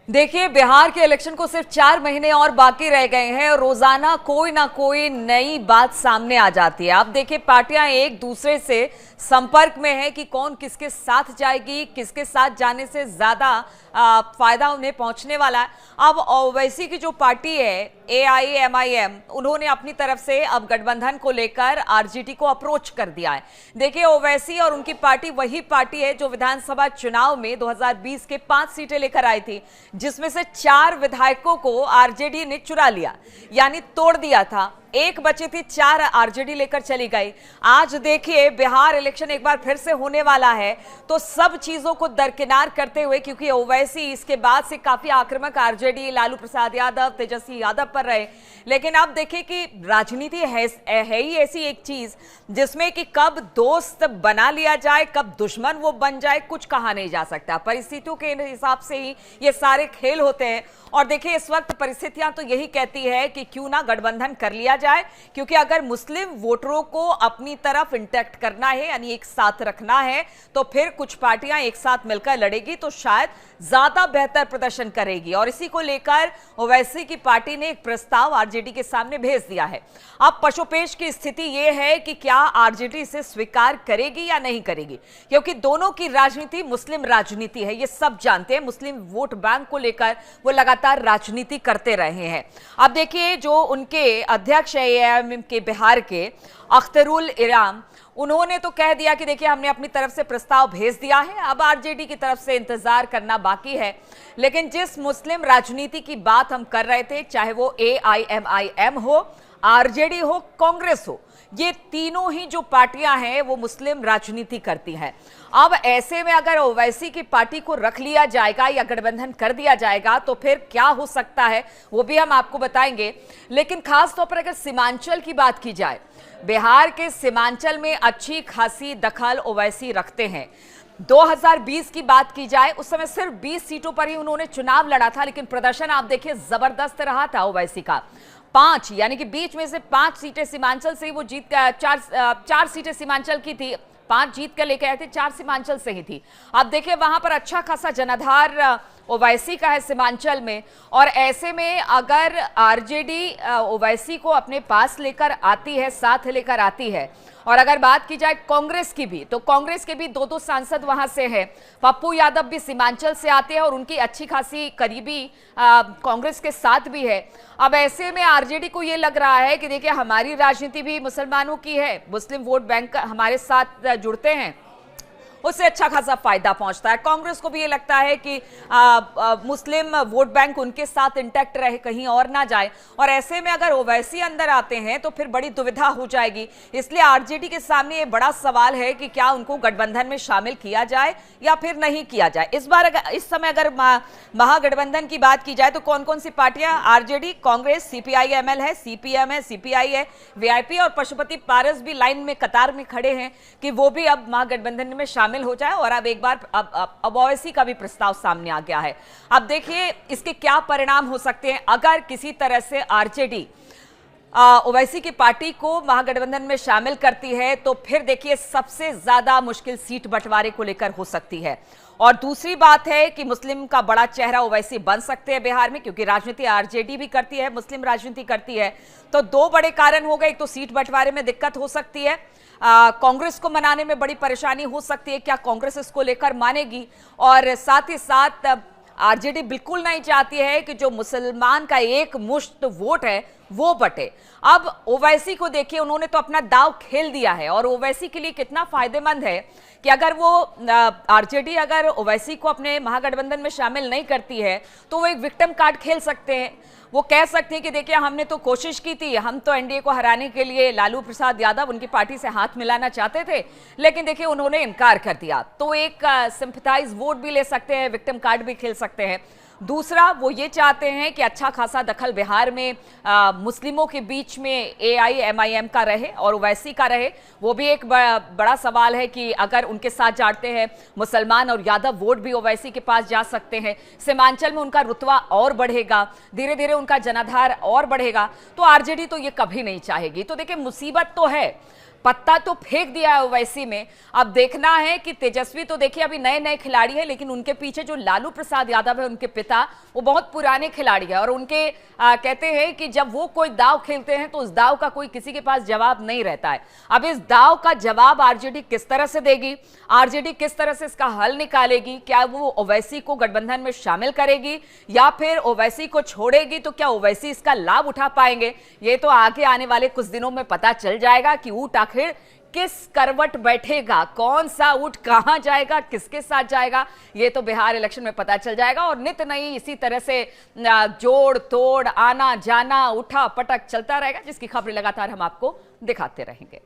देखिए, बिहार के इलेक्शन को सिर्फ 4 महीने और बाकी रह गए हैं और रोजाना कोई ना कोई नई बात सामने आ जाती है। अब देखिए, पार्टियां एक दूसरे से संपर्क में है कि कौन किसके साथ जाएगी, किसके साथ जाने से ज्यादा फायदा उन्हें पहुंचने वाला है। अब ओवैसी की जो पार्टी है AIMIM, उन्होंने अपनी तरफ से अब गठबंधन को लेकर आरजेडी को अप्रोच कर दिया है। देखिए, ओवैसी और उनकी पार्टी वही पार्टी है जो विधानसभा चुनाव में 2020 के 5 सीटें लेकर आई थी, जिसमें से 4 विधायकों को आरजेडी ने चुरा लिया, यानी तोड़ दिया था। एक बची थी, 4 आरजेडी लेकर चली गई। आज देखिए, बिहार इलेक्शन एक बार फिर से होने वाला है, तो सब चीजों को दरकिनार करते हुए, क्योंकि ओवैसी इसके बाद से काफी आक्रामक आरजेडी लालू प्रसाद यादव, तेजस्वी यादव पर रहे। लेकिन अब देखिए कि राजनीति है ही ऐसी एक चीज जिसमें कि कब दोस्त बना लिया जाए, कब दुश्मन वो बन जाए, कुछ कहा नहीं जा सकता। परिस्थितियों के हिसाब से ही ये सारे खेल होते हैं। और देखिए, इस वक्त परिस्थितियां तो यही कहती है कि क्यों ना गठबंधन कर लिया जाए, क्योंकि अगर मुस्लिम वोटरों को अपनी तरफ इंटैक्ट करना है, यानी एक साथ रखना है, तो फिर कुछ पार्टियां एक साथ मिलकर लड़ेगी तो शायद ज्यादा बेहतर प्रदर्शन करेगी। और इसी को लेकर ओवैसी की पार्टी ने एक प्रस्ताव आरजेडी के सामने भेज दिया है। अब पशुपेश की स्थिति यह है कि क्या आरजेडी इसे स्वीकार करेगी या नहीं करेगी, क्योंकि दोनों की राजनीति मुस्लिम राजनीति है, ये सब जानते हैं। मुस्लिम वोट बैंक को लेकर वो लगातार राजनीति करते रहे हैं। अब देखिए, जो उनके अध्यक्ष है AIMIM के बिहार के अख्तरुल इराम, उन्होंने तो कह दिया कि देखिए, हमने अपनी तरफ से प्रस्ताव भेज दिया है, अब आरजेडी की तरफ से इंतजार करना बाकी है। लेकिन जिस मुस्लिम राजनीति की बात हम कर रहे थे, चाहे वो AIMIM हो, आरजेडी हो, कांग्रेस हो, ये तीनों ही जो पार्टियां हैं वो मुस्लिम राजनीति करती हैं। अब ऐसे में अगर ओवैसी की पार्टी को रख लिया जाएगा या गठबंधन कर दिया जाएगा तो फिर क्या हो सकता है, वो भी हम आपको बताएंगे। लेकिन खास तौर पर अगर सीमांचल की बात की जाए, बिहार के सीमांचल में अच्छी खासी दखल ओवैसी रखते हैं। 2020 की बात की जाए, उस समय सिर्फ 20 सीटों पर ही उन्होंने चुनाव लड़ा था, लेकिन प्रदर्शन आप देखिए जबरदस्त रहा था ओवैसी का। 5 यानी कि बीच में से 5 सीटें सीमांचल से ही वो जीत, 4 सीटें सीमांचल की थी, 5 जीत कर लेके आए थे, 4 सीमांचल से ही थी। अब देखिए, वहां पर अच्छा खासा जनाधार ओवैसी का है सीमांचल में। और ऐसे में अगर आरजेडी ओवैसी को अपने पास लेकर आती है, साथ लेकर आती है, और अगर बात की जाए कांग्रेस की भी, तो कांग्रेस के भी 2 सांसद वहां से हैं। पप्पू यादव भी सीमांचल से आते हैं और उनकी अच्छी खासी करीबी कांग्रेस के साथ भी है। अब ऐसे में आरजेडी को ये लग रहा है कि देखिए, हमारी राजनीति भी मुसलमानों की है, मुस्लिम वोट बैंक हमारे साथ जुड़ते हैं, उससे अच्छा खासा फायदा पहुंचता है। कांग्रेस को भी ये लगता है कि मुस्लिम वोट बैंक उनके साथ इंटैक्ट रहे, कहीं और ना जाए। और ऐसे में अगर ओवैसी अंदर आते हैं तो फिर बड़ी दुविधा हो जाएगी। इसलिए आरजेडी के सामने ये बड़ा सवाल है कि क्या उनको गठबंधन में शामिल किया जाए या फिर नहीं किया जाए। इस समय अगर महागठबंधन की बात की जाए तो कौन कौन सी पार्टियां, आरजेडी, कांग्रेस, CPIML है, CPM है, CPI है, VIP और पशुपति पारस भी लाइन में, कतार में खड़े हैं कि वो भी अब महागठबंधन में शामिल हो जाए। और अब एक बार अब ओवैसी का भी प्रस्ताव सामने आ गया है। अब देखिए, इसके क्या परिणाम हो सकते हैं अगर किसी तरह से आरजेडी ओवैसी की पार्टी को महागठबंधन में शामिल करती है, तो फिर देखिए सबसे ज्यादा मुश्किल सीट बंटवारे को लेकर हो सकती है। और दूसरी बात है कि मुस्लिम का बड़ा चेहरा ओवैसी बन सकते हैं बिहार में, क्योंकि राजनीति आरजेडी भी करती है, मुस्लिम राजनीति करती है। तो 2 बड़े कारण हो गए, एक तो सीट बंटवारे में दिक्कत हो सकती है, कांग्रेस को मनाने में बड़ी परेशानी हो सकती है, क्या कांग्रेस इसको लेकर मानेगी, और साथ ही साथ आरजेडी बिल्कुल नहीं चाहती है कि जो मुसलमान का एक मुश्त वोट है वो बटे। अब ओवैसी को देखिए, उन्होंने तो अपना दांव खेल दिया है, और ओवैसी के लिए कितना फायदेमंद है कि अगर वो आरजेडी अगर ओवैसी को अपने महागठबंधन में शामिल नहीं करती है तो वो एक विक्टिम कार्ड खेल सकते हैं। वो कह सकते हैं कि देखिए, हमने तो कोशिश की थी, हम तो एनडीए को हराने के लिए लालू प्रसाद यादव उनकी पार्टी से हाथ मिलाना चाहते थे, लेकिन देखिए उन्होंने इनकार कर दिया। तो एक सिंपैथाइज वोट भी ले सकते हैं, विक्टिम कार्ड भी खेल सकते हैं। दूसरा, वो ये चाहते हैं कि अच्छा खासा दखल बिहार में मुस्लिमों के बीच में AIMIM का रहे और ओवैसी का रहे। वो भी एक बड़ा सवाल है कि अगर उनके साथ जाते हैं मुसलमान और यादव वोट भी ओवैसी के पास जा सकते हैं। सीमांचल में उनका रुतबा और बढ़ेगा, धीरे धीरे उनका जनाधार और बढ़ेगा। तो आरजेडी तो ये कभी नहीं चाहेगी। तो देखिए, मुसीबत तो है, पत्ता तो फेंक दिया है ओवैसी में। अब देखना है कि तेजस्वी तो देखिए अभी नए नए खिलाड़ी है, लेकिन उनके पीछे जो लालू प्रसाद यादव है उनके पिता, वो बहुत पुराने खिलाड़ी है और उनके कहते हैं कि जब वो कोई दाव खेलते हैं तो उस दाव का कोई किसी के पास जवाब नहीं रहता है। अब इस दाव का जवाब आरजेडी किस तरह से देगी, आरजेडी किस तरह से इसका हल निकालेगी, क्या वो ओवैसी को गठबंधन में शामिल करेगी या फिर ओवैसी को छोड़ेगी, तो क्या ओवैसी इसका लाभ उठा पाएंगे, ये तो आगे आने वाले कुछ दिनों में पता चल जाएगा कि ऊंट आखिर किस करवट बैठेगा, कौन सा ऊंट कहां जाएगा, किसके साथ जाएगा, ये तो बिहार इलेक्शन में पता चल जाएगा। और नित नई इसी तरह से जोड़ तोड़, आना जाना, उठा पटक चलता रहेगा, जिसकी खबरें लगातार हम आपको दिखाते रहेंगे।